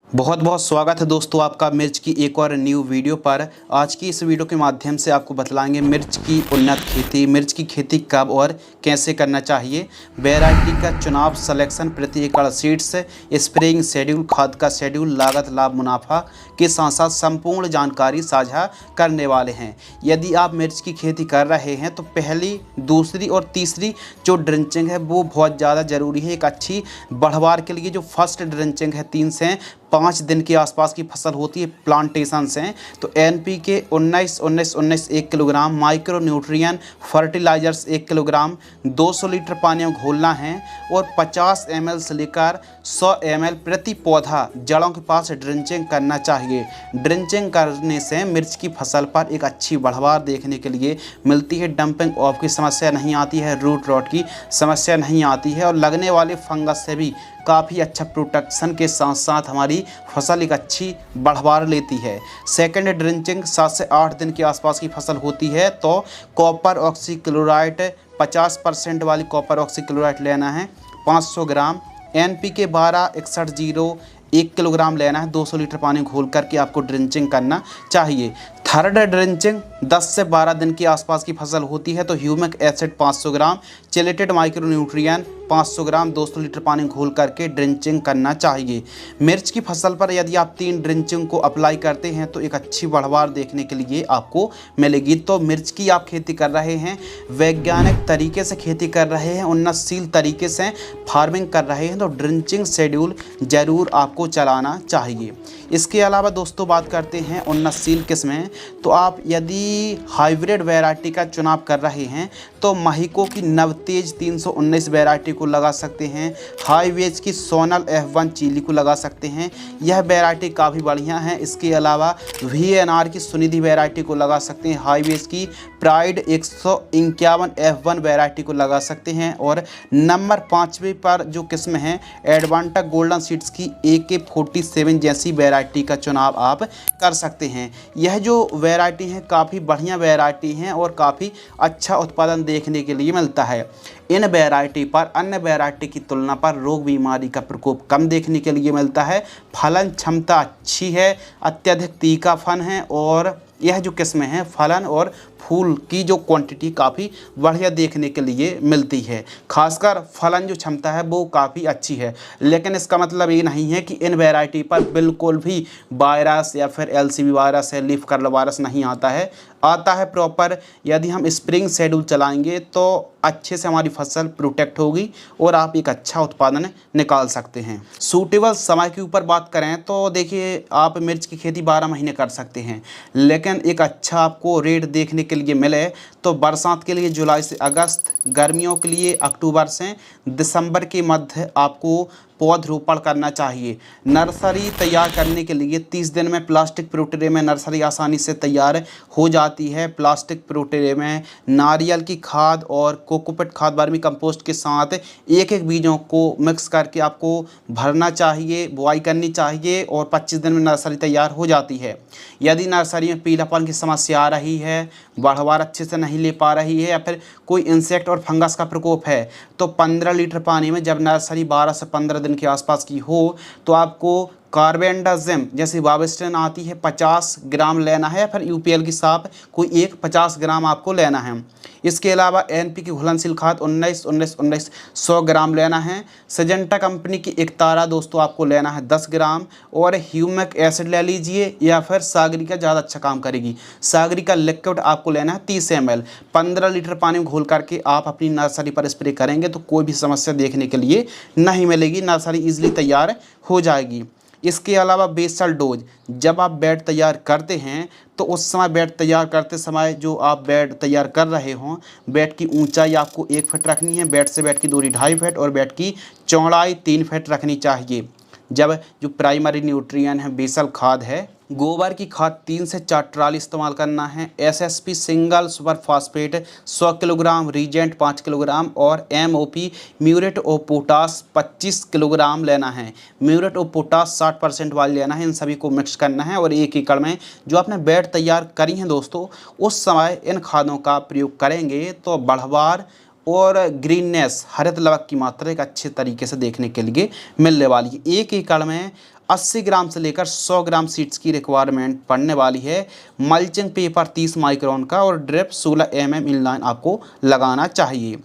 बहुत बहुत स्वागत है दोस्तों आपका मिर्च की एक और न्यू वीडियो पर। आज की इस वीडियो के माध्यम से आपको बतलाएंगे मिर्च की उन्नत खेती, मिर्च की खेती कब और कैसे करना चाहिए, वैरायटी का चुनाव, सिलेक्शन, प्रति एकड़ सीड्स, स्प्रेइंग शेड्यूल, खाद का शेड्यूल, लागत, लाभ, मुनाफा के साथ साथ संपूर्ण जानकारी साझा करने वाले हैं। यदि आप मिर्च की खेती कर रहे हैं तो पहली, दूसरी और तीसरी जो ड्रिंचिंग है वो बहुत ज़्यादा ज़रूरी है। एक अच्छी बढ़वार के लिए जो फर्स्ट ड्रिंचिंग है 3 से 5 दिन के आसपास की फसल होती है, प्लांटेशन से, तो NPK 19-19-19 1 kilogram, micro nutrient fertilisers 1 kilogram 200 litre पानी में घोलना है और 50 ml से लेकर 100 ml प्रति पौधा जड़ों के पास ड्रिंचिंग करना चाहिए। ड्रिंचिंग करने से मिर्च की फसल पर एक अच्छी बढ़वार देखने के लिए मिलती है। डंपिंग ऑफ की समस्या नहीं आती है, रूट रॉट की समस्या नहीं आती है और लगने वाले फंगस से भी काफ़ी अच्छा प्रोटेक्शन के साथ साथ हमारी फसल एक अच्छी बढ़वार लेती है। सेकेंड ड्रिंचिंग 7 से 8 दिन के आसपास की फसल होती है तो कॉपर ऑक्सीक्लोराइड 50% वाली कॉपर ऑक्सीक्लोराइड लेना है 500 ग्राम। NPK 12-61-0 1 किलोग्राम लेना है। 200 लीटर पानी घोल करके आपको ड्रिंचिंग करना चाहिए। थर्ड ड्रिंचिंग 10 से 12 दिन के आसपास की फसल होती है तो ह्यूमिक एसिड 500 ग्राम, चिलेटेड माइक्रो न्यूट्रिएंट 500 ग्राम 200 लीटर पानी घोल करके ड्रिंचिंग करना चाहिए। मिर्च की फसल पर यदि आप 3 ड्रिंचिंग को अप्लाई करते हैं तो एक अच्छी बढ़वार देखने के लिए आपको मिलेगी। तो मिर्च की आप खेती कर रहे हैं, वैज्ञानिक तरीके से खेती कर रहे हैं, उन्नतशील तरीके से फार्मिंग कर रहे हैं तो ड्रिंचिंग शेड्यूल ज़रूर आपको चलाना चाहिए। इसके अलावा दोस्तों बात करते हैं उन्नतशील किस्में, तो आप यदि हाइब्रिड वैरायटी का चुनाव कर रहे हैं तो महिको की नवतेज 319 वैरायटी को लगा सकते हैं। हाईवेज की सोनल F1 चीली को लगा सकते हैं, यह वैरायटी काफ़ी बढ़िया है। इसके अलावा VNR की सुनिधि वैरायटी को लगा सकते हैं। हाईवेज की प्राइड 151 F1 वैरायटी को लगा सकते हैं और नंबर 5वें पर जो किस्म है एडवांटा गोल्डन सीड्स की AK47 जैसी वैरायटी का चुनाव आप कर सकते हैं। यह जो वैरायटी है काफ़ी बढ़िया वैरायटी हैं और काफ़ी अच्छा उत्पादन देखने के लिए मिलता है। इन वैरायटी पर अन्य वैरायटी की तुलना पर रोग बीमारी का प्रकोप कम देखने के लिए मिलता है। फलन क्षमता अच्छी है, अत्यधिक तीखापन है और यह जो किस्में हैं फलन और फूल की जो क्वांटिटी काफ़ी बढ़िया देखने के लिए मिलती है। खासकर फलन जो क्षमता है वो काफ़ी अच्छी है, लेकिन इसका मतलब ये नहीं है कि इन वैरायटी पर बिल्कुल भी वायरस या फिर LCV वायरस है, लीफ कर्ल वायरस नहीं आता है। आता है प्रॉपर। यदि हम स्प्रिंग शेड्यूल चलाएंगे तो अच्छे से हमारी फसल प्रोटेक्ट होगी और आप एक अच्छा उत्पादन निकाल सकते हैं। सूटेबल समय के ऊपर बात करें तो देखिए आप मिर्च की खेती 12 महीने कर सकते हैं, लेकिन एक अच्छा आपको रेट देखने के लिए मिले तो बरसात के लिए जुलाई से अगस्त, गर्मियों के लिए अक्टूबर से दिसंबर के मध्य आपको पौधरोपण करना चाहिए। नर्सरी तैयार करने के लिए 30 दिन में प्लास्टिक प्रोट्रे में नर्सरी आसानी से तैयार हो जाती है। प्लास्टिक प्रोट्रे में नारियल की खाद और कोकोपीट खाद, वर्मी कंपोस्ट के साथ एक एक बीजों को मिक्स करके आपको भरना चाहिए, बुआई करनी चाहिए और 25 दिन में नर्सरी तैयार हो जाती है। यदि नर्सरी में पीलापन की समस्या आ रही है, बढ़वार अच्छे से नहीं ले पा रही है या फिर कोई इंसेक्ट और फंगस का प्रकोप है तो 15 लीटर पानी में जब नर्सरी 12 से 15 दिन के आसपास की हो तो आपको कार्बेंडाजिम जैसी वाविस्टिन आती है 50 ग्राम लेना है, फिर UPL की साप कोई एक 50 ग्राम आपको लेना है। इसके अलावा NPK घुलनशील खाद 19-19-19 100 ग्राम लेना है। सिजेंटा कंपनी की एक तारा दोस्तों आपको लेना है 10 ग्राम और ह्यूमिक एसिड ले लीजिए या फिर सागरिका ज़्यादा अच्छा काम करेगी। सागरिका लिक्विड आपको लेना है 30 ml। 15 लीटर पानी में घोल करके आप अपनी नर्सरी पर स्प्रे करेंगे तो कोई भी समस्या देखने के लिए नहीं मिलेगी, नर्सरी ईजिली तैयार हो जाएगी। इसके अलावा बेसल डोज, जब आप बेड तैयार करते हैं तो उस समय बेड तैयार करते समय जो आप बेड तैयार कर रहे हों, बेड की ऊंचाई आपको 1 फीट रखनी है, बेड से बेड की दूरी 2.5 फीट और बेड की चौड़ाई 3 फीट रखनी चाहिए। जब जो प्राइमरी न्यूट्रिएंट है, बेसल खाद है, गोबर की खाद 3 से 4 ट्राली इस्तेमाल करना है। SSP single super phosphate 100 kilogram, Regent 5 kilogram और MOP muriate of potash 25 kilogram लेना है। म्यूरेट ऑफ पोटास 60% वाली लेना है। इन सभी को मिक्स करना है और 1 एकड़ में जो आपने बेड तैयार करी हैं दोस्तों उस समय इन खादों का प्रयोग करेंगे तो बढ़वार और ग्रीननेस, हरित लवक की मात्रा एक अच्छे तरीके से देखने के लिए मिलने वाली है। 1 एकड़ में 80 ग्राम से लेकर 100 ग्राम सीड्स की रिक्वायरमेंट पड़ने वाली है। मल्चिंग पेपर 30 माइक्रोन का और ड्रिप 16 mm इनलाइन आपको लगाना चाहिए।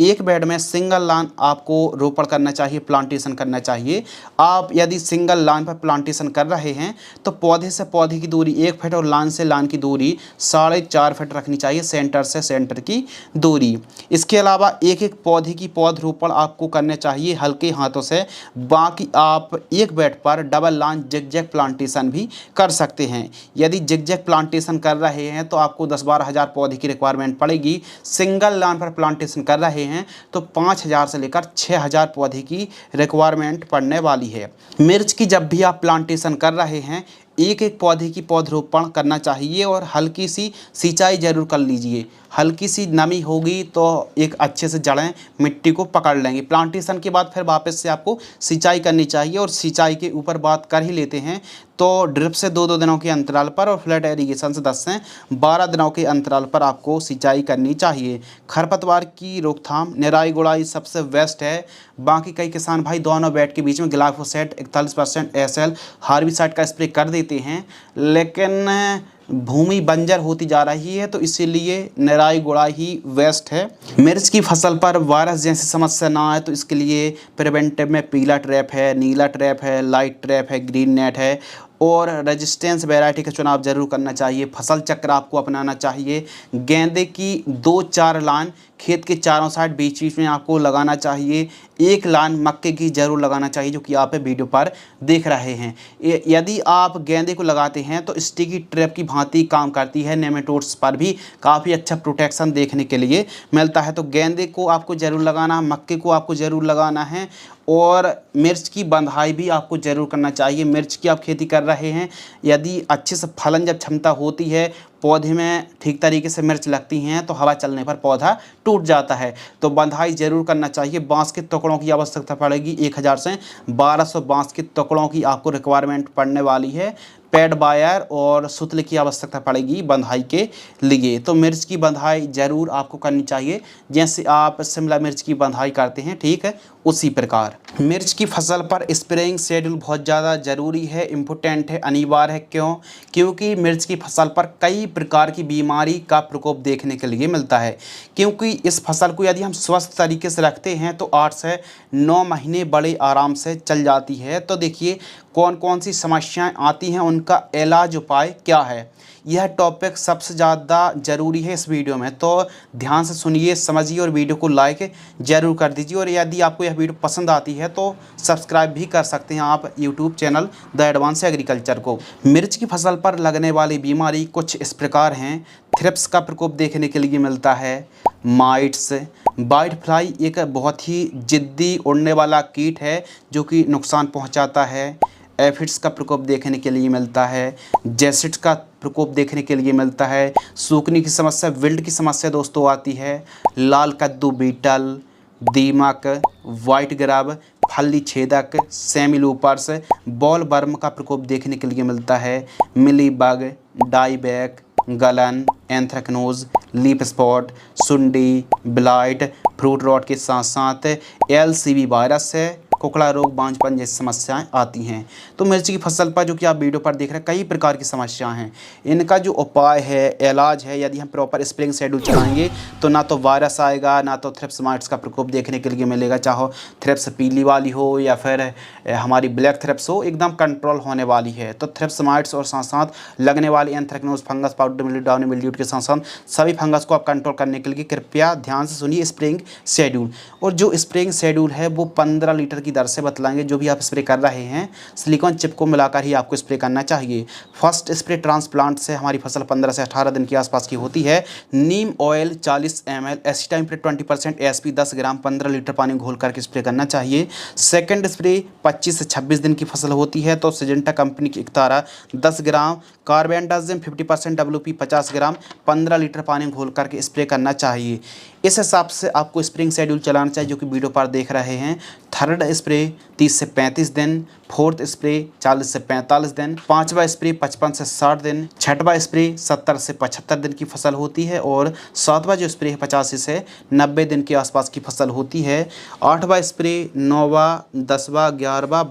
एक बेड में सिंगल लाइन आपको रोपण करना चाहिए, प्लांटेशन करना चाहिए। आप यदि सिंगल लाइन पर प्लांटेशन कर रहे हैं तो पौधे से पौधे की दूरी 1 फीट और लाइन से लाइन की दूरी 4.5 फीट रखनी चाहिए, सेंटर से सेंटर की दूरी। इसके अलावा एक एक पौधे की पौधरोपण आपको करने चाहिए हल्के हाथों से। बाकी आप एक बेड पर डबल लाइन जिगजैग प्लांटेशन भी कर सकते हैं। यदि जिगजैग प्लांटेशन कर रहे हैं तो आपको 10-12 हज़ार पौधे की रिक्वायरमेंट पड़ेगी। सिंगल लाइन पर प्लांटेशन कर रहे हैं तो 5,000 से लेकर 6,000 पौधे की रिक्वायरमेंट पड़ने वाली है। मिर्च की जब भी आप प्लांटेशन कर रहे हैं एक एक पौधे की पौधरोपण करना चाहिए और हल्की सी सिंचाई जरूर कर लीजिए। हल्की सी नमी होगी तो एक अच्छे से जड़ें मिट्टी को पकड़ लेंगी। प्लांटेशन के बाद फिर वापस से आपको सिंचाई करनी चाहिए और सिंचाई के ऊपर बात कर ही लेते हैं तो ड्रिप से 2-2 दिनों के अंतराल पर और फ्लैट इरीगेशन से 10 से 12 दिनों के अंतराल पर आपको सिंचाई करनी चाहिए। खरपतवार की रोकथाम निराई गुड़ाई सबसे बेस्ट है। बाकी कई किसान भाई दोनों बेड के बीच में ग्लाइफोसेट 41% SL हार्बिसाइड का स्प्रे कर देते हैं, लेकिन भूमि बंजर होती जा रही है तो इसीलिए निराई गुड़ाई ही वेस्ट है। मिर्च की फसल पर वायरस जैसी समस्या ना आए तो इसके लिए प्रिवेंटिव में पीला ट्रैप है, नीला ट्रैप है, लाइट ट्रैप है, ग्रीन नेट है और रेजिस्टेंस वैरायटी का चुनाव जरूर करना चाहिए। फसल चक्र आपको अपनाना चाहिए। गेंदे की 2-4 लाइन खेत के चारों साइड बीच बीच में आपको लगाना चाहिए। एक लाइन मक्के की जरूर लगाना चाहिए जो कि आप वीडियो पर देख रहे हैं। यदि आप गेंदे को लगाते हैं तो स्टिकी ट्रैप की भांति काम करती है। नेमेटोड्स पर भी काफ़ी अच्छा प्रोटेक्शन देखने के लिए मिलता है। तो गेंदे को आपको ज़रूर लगाना, मक्के को आपको ज़रूर लगाना है और मिर्च की बंधाई भी आपको ज़रूर करना चाहिए। मिर्च की आप खेती कर रहे हैं, यदि अच्छे से फलन जब क्षमता होती है, पौधे में ठीक तरीके से मिर्च लगती हैं तो हवा चलने पर पौधा टूट जाता है, तो बंधाई ज़रूर करना चाहिए। बांस के टुकड़ों की आवश्यकता पड़ेगी। 1000 से 1200 बांस के टुकड़ों की आपको रिक्वायरमेंट पड़ने वाली है। पैड वायर और सूतले की आवश्यकता पड़ेगी बंधाई के लिए। तो मिर्च की बंधाई ज़रूर आपको करनी चाहिए, जैसे आप शिमला मिर्च की बंधाई करते हैं ठीक है उसी प्रकार। मिर्च की फसल पर स्प्रेइंग शेड्यूल बहुत ज़्यादा ज़रूरी है, इम्पोर्टेंट है, अनिवार्य है। क्यों? क्योंकि मिर्च की फसल पर कई प्रकार की बीमारी का प्रकोप देखने के लिए मिलता है। क्योंकि इस फसल को यदि हम स्वस्थ तरीके से रखते हैं तो 8 से 9 महीने बड़े आराम से चल जाती है। तो देखिए कौन कौन सी समस्याएं आती हैं, उनका इलाज उपाय क्या है, यह टॉपिक सबसे ज़्यादा ज़रूरी है इस वीडियो में। तो ध्यान से सुनिए, समझिए और वीडियो को लाइक ज़रूर कर दीजिए। और यदि आपको यह वीडियो पसंद आती है तो सब्सक्राइब भी कर सकते हैं आप YouTube channel the advance agriculture को। मिर्च की फसल पर लगने वाली बीमारी कुछ इस प्रकार हैं। थ्रिप्स का प्रकोप देखने के लिए मिलता है। माइट्स, वाइट फ्लाई एक बहुत ही जिद्दी उड़ने वाला कीट है जो कि नुकसान पहुंचाता है। एफिड्स का प्रकोप देखने के लिए मिलता है। जैसिड्स का प्रकोप देखने के लिए मिलता है। सूखने की समस्या, विल्ट की समस्या दोस्तों आती है। लाल कद्दू बीटल, दीमक, वाइट ग्रब, फली छेदक, सेमिलूपर्स, बॉल वर्म का प्रकोप देखने के लिए मिलता है। मिली बग, डाईबैक, गलन, एंथ्रेक्नोज, लीफ स्पॉट, सुंडी, ब्लाइट, फ्रूट रॉट के साथ साथ LCV वायरस है, कोकड़ा रोग, बांझपन जैसी समस्याएं आती हैं। तो मिर्च की फसल पर जो कि आप वीडियो पर देख रहे हैं कई प्रकार की समस्याएं हैं। इनका जो उपाय है, इलाज है, यदि हम प्रॉपर स्प्रेइंग शेड्यूल चलाएंगे तो ना तो वायरस आएगा, ना तो थ्रिप्स माइट्स का प्रकोप देखने के लिए मिलेगा। चाहे थ्रिप्स पीली वाली हो या फिर हमारी ब्लैक थ्रिप्स हो, एकदम कंट्रोल होने वाली है। तो थ्रिप्स माइट्स और साथ साथ लगने वाली anthracnose fungus, powder mildew, downy mildew के साथ साथ सभी फंगस को आप कंट्रोल करने के लिए कृपया ध्यान से सुनिए स्प्रेइंग शेड्यूल। और जो स्प्रेइंग शेड्यूल है वो 15 लीटर की दर से बतलाएंगे। जो भी आप स्प्रे कर रहे हैं सिलिकॉन चिप को मिलाकर ही आपको स्प्रे करना चाहिए। फर्स्ट स्प्रे ट्रांसप्लांट से हमारी फसल 15 से 18 दिन के आसपास की होती है। नीम ऑयल 40 ml, एसिटाइमप्रिड 20% SP 10 ग्राम 15 लीटर पानी घोल करके स्प्रे करना चाहिए। सेकंड स्प्रे 25 से 26 दिन की फसल होती है तो सिजेंटा कंपनी की इक्तारा 10 ग्राम, कार्बेंडाजिम 50% WP 50 ग्राम 15 लीटर पानी घोल करके स्प्रे करना चाहिए। इस हिसाब से आपको स्प्रिंग शेड्यूल चलाना चाहिए जो कि वीडियो पर देख रहे हैं। थर्ड स्प्रे 30 से 35 दिन, फोर्थ स्प्रे 40 से 45 दिन, पांचवा स्प्रे 55 से 60 दिन, छठवा स्प्रे 70 से 75 दिन की फसल होती है और सातवां जो स्प्रे है 85 से 90 दिन के आसपास की फसल होती है। आठवां स्प्रे, नौवां, 10वां, 11वां,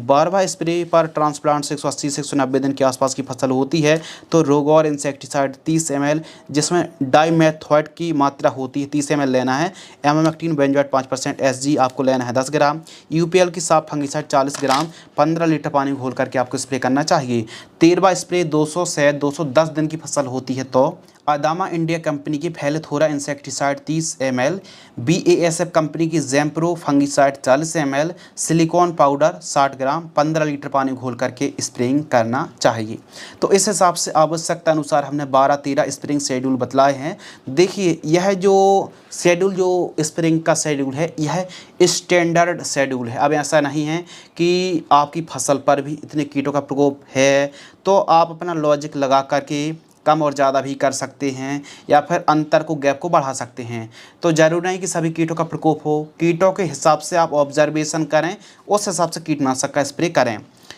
12वां स्प्रे पर ट्रांसप्लांट से 180 से 190 दिन के आसपास की फसल होती है। तो रोगौर इंसेक्टिसाइड 30 ml, जिसमें डाइमेथोएट की मात्रा होती है 30 ml लेना है। एमामेक्टिन बेंजोएट 5% SG आपको लेना है 10 ग्राम। यूपीएल की साफ फंगिसाइड 40 ग्राम 15 लीटर पानी में घोल करके आपको स्प्रे करना चाहिए। 13वां स्प्रे 200 से 210 दिन की फसल होती है तो अदामा इंडिया कंपनी की फैलेथोरा इंसेक्टिसाइड 30 ml, BASF कंपनी की जैम्प्रो फंगिसाइड 40 ml, सिलिकॉन पाउडर 60 ग्राम 15 लीटर पानी घोल करके स्प्रेइंग करना चाहिए। तो इस हिसाब से आवश्यकता अनुसार हमने 12-13 स्प्रेइंग शेड्यूल बतलाए हैं। देखिए यह जो शेड्यूल जो स्प्रेइंग का शेड्यूल है यह स्टैंडर्ड शेड्यूल है। अब ऐसा नहीं है कि आपकी फसल पर भी इतने कीटों का प्रकोप है तो आप अपना लॉजिक लगा करके कम और ज़्यादा भी कर सकते हैं या फिर अंतर को गैप को बढ़ा सकते हैं। तो ज़रूरी नहीं कि सभी कीटों का प्रकोप हो, कीटों के हिसाब से आप ऑब्जर्वेशन करें, उस हिसाब से कीटनाशक का स्प्रे करें।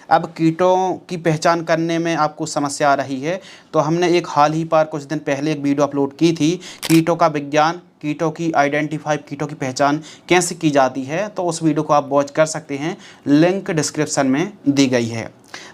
अब कीटों की पहचान करने में आपको समस्या आ रही है तो हमने एक हाल ही पर कुछ दिन पहले एक वीडियो अपलोड की थी, कीटों का विज्ञान, कीटों की आइडेंटिफाई, कीटों की पहचान कैसे की जाती है। तो उस वीडियो को आप वॉच कर सकते हैं, लिंक डिस्क्रिप्शन में दी गई है।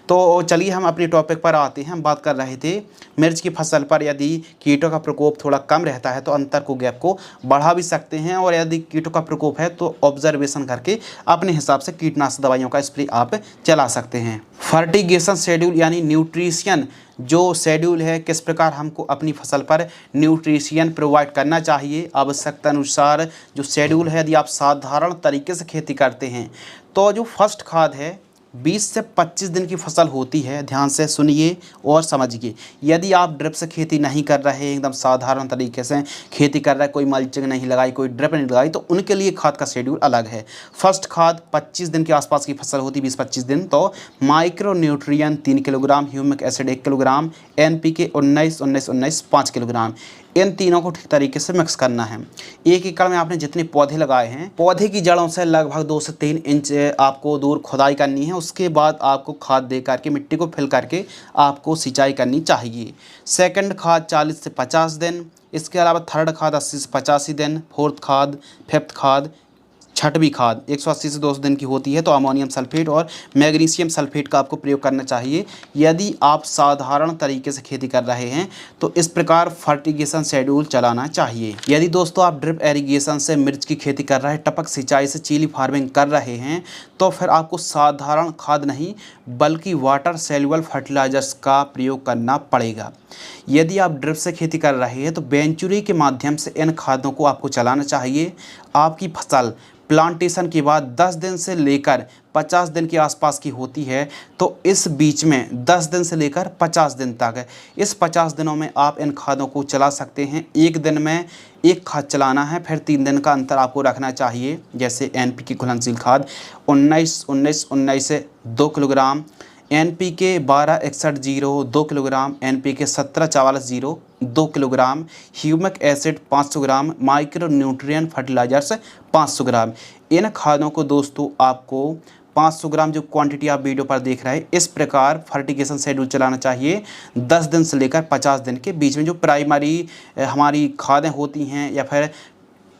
तो चलिए हम अपने टॉपिक पर आते हैं। हम बात कर रहे थे मिर्च की फसल पर यदि कीटों का प्रकोप थोड़ा कम रहता है तो अंतर को गैप को बढ़ा भी सकते हैं और यदि कीटों का प्रकोप है तो ऑब्जर्वेशन करके अपने हिसाब से कीटनाशक दवाइयों का स्प्रे आप चला सकते हैं। फर्टिगेशन शेड्यूल यानी न्यूट्रिशन जो शेड्यूल है, किस प्रकार हमको अपनी फसल पर न्यूट्रिशन प्रोवाइड करना चाहिए आवश्यकता अनुसार जो शेड्यूल है। यदि आप साधारण तरीके से खेती करते हैं तो जो फर्स्ट खाद है 20 से 25 दिन की फसल होती है। ध्यान से सुनिए और समझिए। यदि आप ड्रिप से खेती नहीं कर रहे, एकदम साधारण तरीके से खेती कर रहे, कोई मल्चिंग नहीं लगाई, कोई ड्रिप नहीं लगाई, तो उनके लिए खाद का शेड्यूल अलग है। फर्स्ट खाद 25 दिन के आसपास की फसल होती है, 20-25 दिन, तो micronutrient 3 kilogram, humic acid 1 kilogram, NPK 19-19-19 5 kilogram, इन तीनों को ठीक तरीके से मिक्स करना है। 1 एकड़ में आपने जितने पौधे लगाए हैं, पौधे की जड़ों से लगभग 2 से 3 इंच आपको दूर खुदाई करनी है। उसके बाद आपको खाद दे करके मिट्टी को फिल करके आपको सिंचाई करनी चाहिए। सेकंड खाद 40 से 50 दिन, इसके अलावा थर्ड खाद 80 से 85 दिन, फोर्थ खाद, फिफ्थ खाद, छठवीं खाद 180 से 200 दिन की होती है। तो अमोनियम सल्फेट और मैग्नीशियम सल्फेट का आपको प्रयोग करना चाहिए। यदि आप साधारण तरीके से खेती कर रहे हैं तो इस प्रकार फर्टिगेशन शेड्यूल चलाना चाहिए। यदि दोस्तों आप ड्रिप एरीगेशन से मिर्च की खेती कर रहे हैं, टपक सिंचाई से चिली फार्मिंग कर रहे हैं, तो फिर आपको साधारण खाद नहीं बल्कि वाटर सॉल्युबल फर्टिलाइजर्स का प्रयोग करना पड़ेगा। यदि आप ड्रिप से खेती कर रहे हैं तो वेंचुरी के माध्यम से इन खादों को आपको चलाना चाहिए। आपकी फसल प्लांटेशन के बाद 10 दिन से लेकर 50 दिन के आसपास की होती है, तो इस बीच में 10 दिन से लेकर 50 दिन तक है, इस 50 दिनों में आप इन खादों को चला सकते हैं। एक दिन में एक खाद चलाना है, फिर 3 दिन का अंतर आपको रखना चाहिए। जैसे NPK घुलनशील खाद 19-19-19 से 2 kilogram, NPK 12-61-0 2 kilogram, NPK 17-44-0 2 kilogram, humic acid 500 ग्राम, माइक्रो न्यूट्रिएंट फर्टिलाइजर्स 500 ग्राम। इन खादों को दोस्तों आपको 500 ग्राम जो क्वांटिटी आप वीडियो पर देख रहे हैं, इस प्रकार फर्टिगेशन शेड्यूल चलाना चाहिए 10 दिन से लेकर 50 दिन के बीच में। जो प्राइमरी हमारी खादें होती हैं या फिर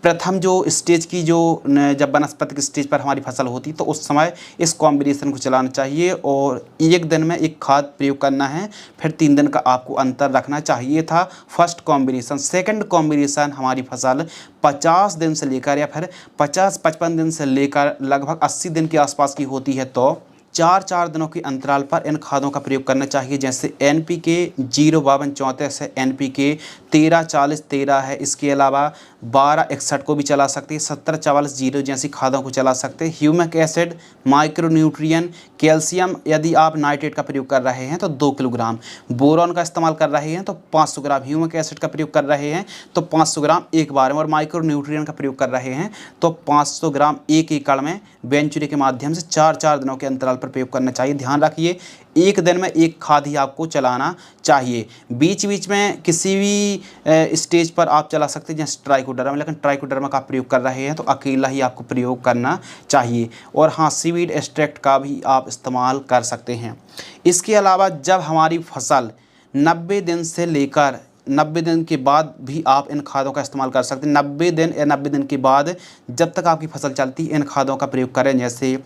प्रथम जो स्टेज की जो जब वनस्पतिक स्टेज पर हमारी फसल होती तो उस समय इस कॉम्बिनेशन को चलाना चाहिए और एक दिन में एक खाद प्रयोग करना है, फिर 3 दिन का आपको अंतर रखना चाहिए था फर्स्ट कॉम्बिनेशन। सेकंड कॉम्बिनेशन हमारी फसल 50 दिन से लेकर या फिर 50-55 दिन से लेकर लगभग 80 दिन के आसपास की होती है, तो 4-4 दिनों के अंतराल पर इन खादों का प्रयोग करना चाहिए। जैसे NPK 0-52-34 है, NPK 13-40-13 है, इसके अलावा 12-61 को भी चला सकते हैं, 17-44-0 जैसी खादों को चला सकते हैं। ह्यूमिक एसिड, माइक्रोन्यूट्रिएंट, कैल्शियम यदि आप नाइट्रेट का प्रयोग कर रहे हैं तो 2 किलोग्राम, बोरॉन का इस्तेमाल कर रहे हैं तो 500 ग्राम, ह्यूमिक एसिड का प्रयोग कर रहे हैं तो 500 ग्राम एक बार में, और माइक्रोन्यूट्रिएंट का प्रयोग कर रहे हैं तो 500 ग्राम 1 एकड़ में वेंचुरी के माध्यम से 4-4 दिनों के अंतराल पर पर प्रयोग करना चाहिए। ध्यान रखिए, एक दिन में एक खाद ही आपको चलाना चाहिए। बीच बीच में किसी भी स्टेज पर आप चला सकते हैं, जैसे ट्राइकोडर्मा, लेकिन ट्राइकोडर्मा का प्रयोग कर रहे हैं तो अकेला ही आपको प्रयोग करना चाहिए। और हाँ, सीवीड एक्सट्रैक्ट का भी आप इस्तेमाल कर सकते हैं। इसके अलावा जब हमारी फसल 90 दिन से लेकर 90 दिन के बाद भी आप इन खादों का इस्तेमाल कर सकते हैं। 90 दिन या 90 दिन के बाद जब तक आपकी फसल चलती है इन खादों का प्रयोग करें, जैसे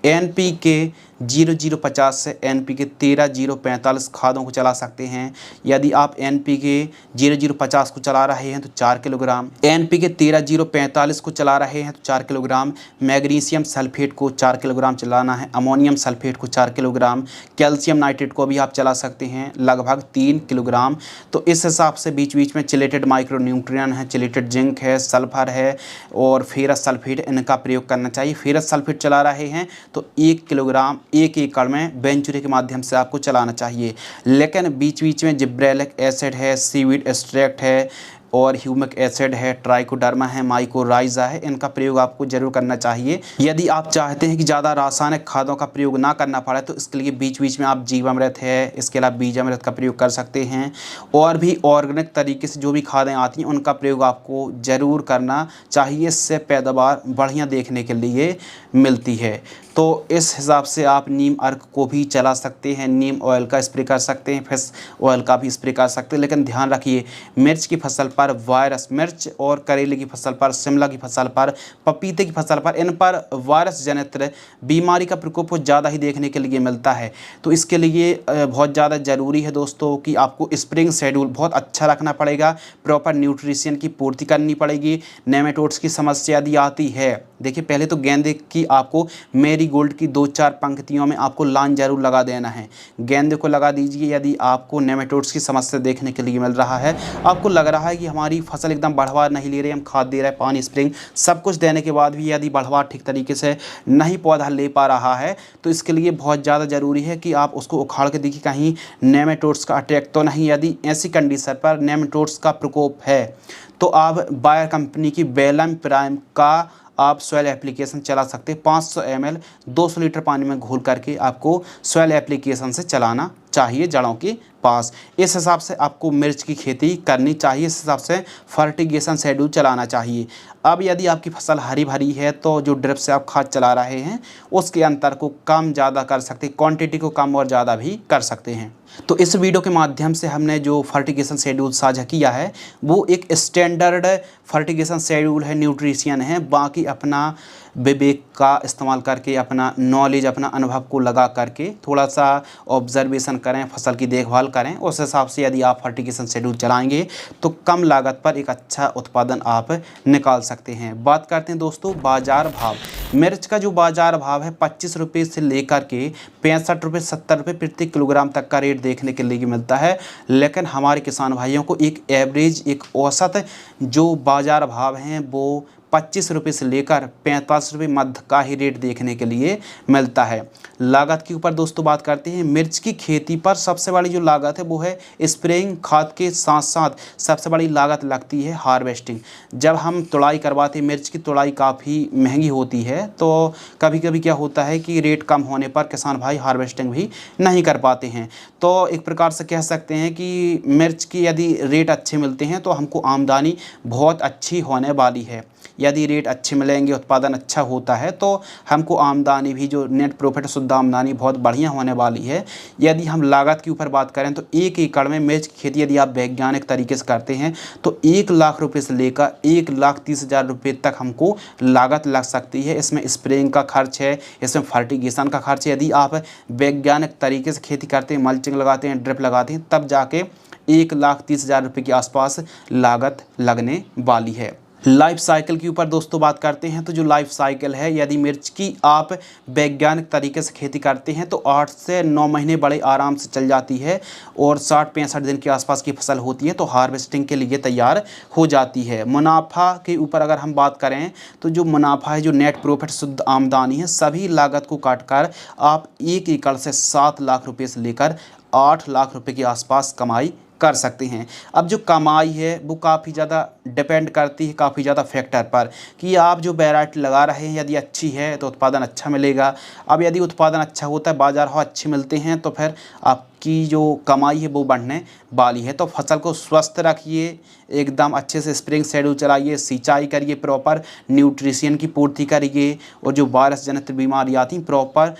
NPK 0050 से NPK 13045 खादों को चला सकते हैं। यदि आप NPK 0050 को चला रहे हैं तो 4 किलोग्राम, NPK 13045 को चला रहे हैं तो 4 किलोग्राम, मैग्नीशियम सल्फेट को 4 किलोग्राम चलाना है, अमोनियम सल्फेट को 4 किलोग्राम, कैल्शियम नाइट्रेट को भी आप चला सकते हैं लगभग 3 किलोग्राम। तो इस हिसाब से बीच बीच में चिलेटेड माइक्रो न्यूट्रिएंट है, चिलेटेड जिंक है, सल्फर है और फेरस सल्फेट, इनका प्रयोग करना चाहिए। फेरस सल्फेट चला रहे हैं तो 1 किलोग्राम 1 एकड़ में वेंचुरी के माध्यम से आपको चलाना चाहिए। लेकिन बीच बीच में जिब्रेलिक एसिड है, सीवीड एक्सट्रैक्ट है और ह्यूमिक एसिड है, ट्राइकोडर्मा है, माइकोराइजा है, इनका प्रयोग आपको जरूर करना चाहिए। यदि आप चाहते हैं कि ज़्यादा रासायनिक खादों का प्रयोग ना करना पड़े तो इसके लिए बीच बीच में आप जीवामृत है, इसके अलावा बीजामृत का प्रयोग कर सकते हैं। और भी ऑर्गेनिक तरीके से जो भी खादें आती हैं उनका प्रयोग आपको ज़रूर करना चाहिए, इससे पैदावार बढ़िया देखने के लिए मिलती है। तो इस हिसाब से आप नीम अर्क को भी चला सकते हैं, नीम ऑयल का स्प्रे कर सकते हैं, फिश ऑयल का भी स्प्रे कर सकते हैं। लेकिन ध्यान रखिए, मिर्च की फसल पर वायरस, मिर्च और करेले की फसल पर, शिमला की फसल पर, पपीते की फसल पर, इन पर वायरस जनित बीमारी का प्रकोप बहुत ज़्यादा ही देखने के लिए मिलता है। तो इसके लिए बहुत ज़्यादा ज़रूरी है दोस्तों कि आपको स्प्रेइंग शेड्यूल बहुत अच्छा रखना पड़ेगा, प्रॉपर न्यूट्रिशन की पूर्ति करनी पड़ेगी। नेमेटोड्स की समस्या यदि आती है, देखिए पहले तो गेंदे की आपको मेरीगोल्ड की 2-4 पंक्तियों में आपको लाइन जरूर लगा देना है, गेंदे को लगा दीजिए। यदि आपको नेमेटोड्स की समस्या देखने के लिए मिल रहा है, आपको लग रहा है कि हमारी फसल एकदम बढ़वा नहीं ले रही, हम खाद दे रहे हैं, पानी स्प्रेइंग सब कुछ देने के बाद भी यदि बढ़वा ठीक तरीके से नहीं पौधा ले पा रहा है, तो इसके लिए बहुत ज़्यादा ज़रूरी है कि आप उसको उखाड़ के देखिए कहीं नेमेटोड्स का अटैक तो नहीं। यदि ऐसी कंडीशन पर नेमेटोड्स का प्रकोप है तो आप बायर कंपनी की वेलम प्राइम का आप सॉइल एप्लीकेशन चला सकते हैं। 500 ml 200 लीटर पानी में घोल करके आपको सॉइल एप्लीकेशन से चलाना चाहिए जड़ों के पास। इस हिसाब से आपको मिर्च की खेती करनी चाहिए, इस हिसाब से फर्टिगेशन शेड्यूल चलाना चाहिए। अब यदि आपकी फसल हरी भरी है तो जो ड्रिप से आप खाद चला रहे हैं उसके अंतर को कम ज़्यादा कर सकते हैं, क्वांटिटी को कम और ज़्यादा भी कर सकते हैं। तो इस वीडियो के माध्यम से हमने जो फर्टिगेशन शेड्यूल साझा किया है वो एक स्टैंडर्ड फर्टिगेशन शेड्यूल है, न्यूट्रिशन है। बाकी अपना विवेक का इस्तेमाल करके, अपना नॉलेज, अपना अनुभव को लगा करके थोड़ा सा ऑब्जर्वेशन करें, फसल की देखभाल करें। उस हिसाब से यदि आप फर्टिगेशन शेड्यूल चलाएंगे तो कम लागत पर एक अच्छा उत्पादन आप निकाल सकते हैं। बात करते हैं दोस्तों बाज़ार भाव। मिर्च का जो बाज़ार भाव है 25 रुपये से लेकर के 65 रुपये 70 रुपये प्रति किलोग्राम तक का रेट देखने के लिए मिलता है। लेकिन हमारे किसान भाइयों को एक एवरेज, एक औसत जो बाज़ार भाव हैं वो 25 रुपये से लेकर 45 रुपये मध्य का ही रेट देखने के लिए मिलता है। लागत के ऊपर दोस्तों बात करते हैं। मिर्च की खेती पर सबसे बड़ी जो लागत है वो है स्प्रेइंग खाद के साथ साथ सबसे बड़ी लागत लगती है हार्वेस्टिंग। जब हम तुड़ाई करवाते हैं, मिर्च की तुड़ाई काफ़ी महंगी होती है, तो कभी कभी क्या होता है कि रेट कम होने पर किसान भाई हार्वेस्टिंग भी नहीं कर पाते हैं। तो एक प्रकार से कह सकते हैं कि मिर्च की यदि रेट अच्छे मिलते हैं तो हमको आमदनी बहुत अच्छी होने वाली है। यदि रेट अच्छे मिलेंगे, उत्पादन अच्छा होता है तो हमको आमदनी भी, जो नेट प्रॉफिट, शुद्ध आमदनी बहुत बढ़िया होने वाली है। यदि हम लागत के ऊपर बात करें तो 1 एकड़ में मिर्च की खेती यदि आप वैज्ञानिक तरीके से करते हैं तो 1 लाख रुपये से लेकर 1,30,000 रुपये तक हमको लागत लग सकती है। इसमें स्प्रेइंग का खर्च है, इसमें फर्टिगेशन का खर्च है। यदि आप वैज्ञानिक तरीके से खेती करते हैं, मल्चिंग लगाते हैं, ड्रिप लगाते हैं, तब जाके 1,30,000 रुपये के आसपास लागत लगने वाली है। लाइफ साइकिल के ऊपर दोस्तों बात करते हैं तो जो लाइफ साइकिल है, यदि मिर्च की आप वैज्ञानिक तरीके से खेती करते हैं तो 8 से 9 महीने बड़े आराम से चल जाती है और 60-65 दिन के आसपास की फसल होती है तो हार्वेस्टिंग के लिए तैयार हो जाती है। मुनाफा के ऊपर अगर हम बात करें तो जो मुनाफा है, जो नेट प्रॉफिट, शुद्ध आमदनी है, सभी लागत को काटकर आप 1 एकड़ से 7 लाख रुपये से लेकर 8 लाख रुपये के आसपास कमाई कर सकते हैं। अब जो कमाई है वो काफ़ी ज़्यादा डिपेंड करती है काफ़ी ज़्यादा फैक्टर पर कि आप जो वैरायटी लगा रहे हैं यदि अच्छी है तो उत्पादन अच्छा मिलेगा। अब यदि उत्पादन अच्छा होता है, बाज़ार भाव अच्छे मिलते हैं तो फिर आपकी जो कमाई है वो बढ़ने वाली है। तो फसल को स्वस्थ रखिए, एकदम अच्छे से स्प्रिंग शेड्यूल चलाइए, सिंचाई करिए, प्रॉपर न्यूट्रिशन की पूर्ति करिए और जो वायरस जनित बीमारी आती हैं proper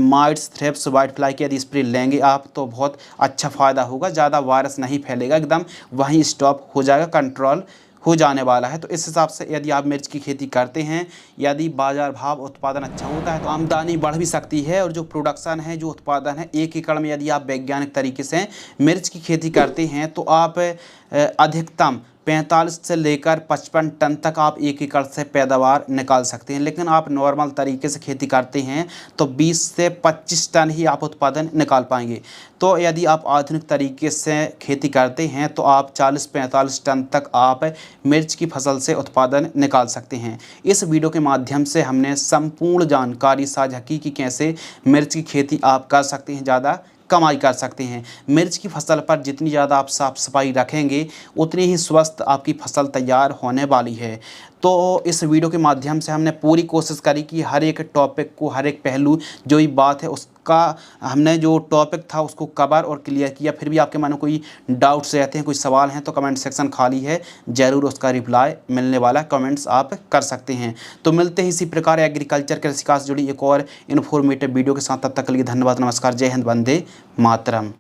mites, thrips, white fly की यदि स्प्रे लेंगे आप तो बहुत अच्छा फ़ायदा होगा। ज़्यादा वायरस नहीं फैलेगा, एकदम वहीं स्टॉप हो जाएगा, कंट्रोल हो जाने वाला है। तो इस हिसाब से यदि आप मिर्च की खेती करते हैं, यदि बाज़ार भाव उत्पादन अच्छा होता है तो आमदनी बढ़ भी सकती है। और जो प्रोडक्शन है, जो उत्पादन है, 1 एकड़ में यदि आप वैज्ञानिक तरीके से मिर्च की खेती करते हैं तो आप अधिकतम 45 से लेकर 55 टन तक आप 1 एकड़ से पैदावार निकाल सकते हैं। लेकिन आप नॉर्मल तरीके से खेती करते हैं तो 20 से 25 टन ही आप उत्पादन निकाल पाएंगे। तो यदि आप आधुनिक तरीके से खेती करते हैं तो आप 40-45 टन तक आप मिर्च की फसल से उत्पादन निकाल सकते हैं। इस वीडियो के माध्यम से हमने संपूर्ण जानकारी साझा की कि कैसे मिर्च की खेती आप कर सकते हैं, ज़्यादा कमाई कर सकते हैं। मिर्च की फसल पर जितनी ज़्यादा आप साफ़ सफाई रखेंगे उतनी ही स्वस्थ आपकी फसल तैयार होने वाली है। तो इस वीडियो के माध्यम से हमने पूरी कोशिश करी कि हर एक टॉपिक को, हर एक पहलू जो ही बात है उसका हमने जो टॉपिक था उसको कवर और क्लियर किया। फिर भी आपके मन में कोई डाउट्स रहते हैं, कोई सवाल हैं तो कमेंट सेक्शन खाली है, ज़रूर उसका रिप्लाई मिलने वाला, कमेंट्स आप कर सकते हैं। तो मिलते हैं इसी प्रकार एग्रीकल्चर कृषि से जुड़ी एक और इन्फॉर्मेटिव वीडियो के साथ। तब तक के लिए धन्यवाद, नमस्कार, जय हिंद, वंदे मातरम।